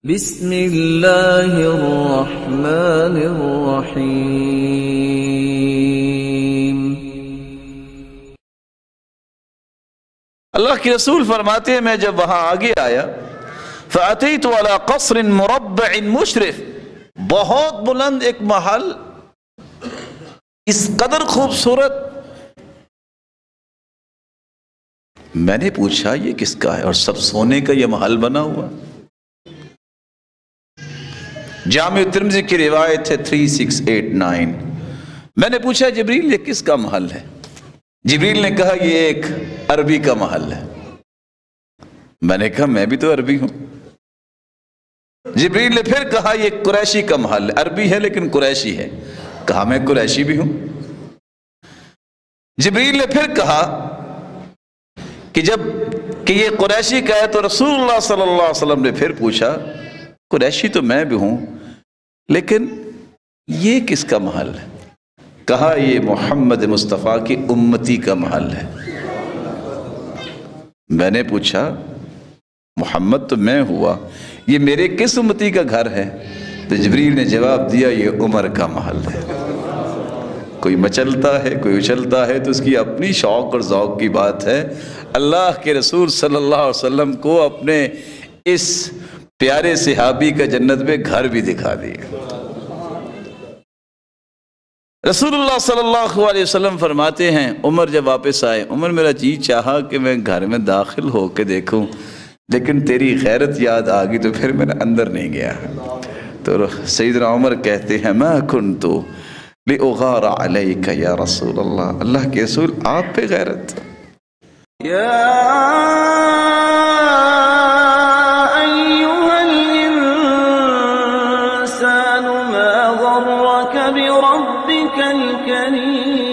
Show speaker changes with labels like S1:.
S1: بسم اللہ الرحمن الرحیم۔
S2: اللہ کے رسول فرماتے ہیں میں جب وہاں آگے آیا فَأَتَيْتُ عَلَى قَصْرٍ مُرَبَّعٍ مُشْرِفٍ، بہت بلند ایک محل، اس قدر خوبصورت۔ میں نے پوچھا یہ کس کا ہے؟ اور سب سونے کا یہ محل بنا ہوا۔ جامع ترمذی کی روایت ہے 3689۔ میں نے پوچھا جبریل یہ کس کا محل ہے؟ جبریل نے کہا یہ ایک عربی کا محل ہے۔ میں نے کہا میں بھی تو عربی ہوں۔ جبریل نے پھر کہا یہ قریشی کا محل ہے، عربی ہے لیکن قریشی ہے۔ کہا میں قریشی بھی ہوں۔ جبریل نے پھر کہا کہ کہ یہ قریشی کا ہے تو رسول اللہ صلی اللہ علیہ وسلم نے پھر پوچھا قریشی تو میں بھی ہوں لیکن یہ کس کا محل ہے؟ کہا یہ محمد مصطفیٰ کی امتی کا محل ہے۔ میں نے پوچھا محمد تو میں ہوا، یہ میرے کس امتی کا گھر ہے؟ تو جبریل نے جواب دیا یہ عمر کا محل ہے۔ کوئی مچلتا ہے کوئی اچلتا ہے تو اس کی اپنی شوق اور ذوق کی بات ہے۔ اللہ کے رسول صلی اللہ علیہ وسلم کو اپنے اس پیارے صحابی کا جنت میں گھر بھی دکھا دیا۔ رسول اللہ صلی اللہ علیہ وسلم فرماتے ہیں عمر جب واپس آئے، عمر میرا جی چاہا کہ میں گھر میں داخل ہو کے دیکھوں لیکن تیری غیرت یاد آ گئی تو پھر میں اندر نہیں گیا۔ تو سیدنا عمر کہتے ہیں ما کنت لأغار علیک یا رسول اللہ، اللہ کے رسول آپ پہ غیرت۔
S1: یا ایہا الانسان ما غرک بربک الکریم۔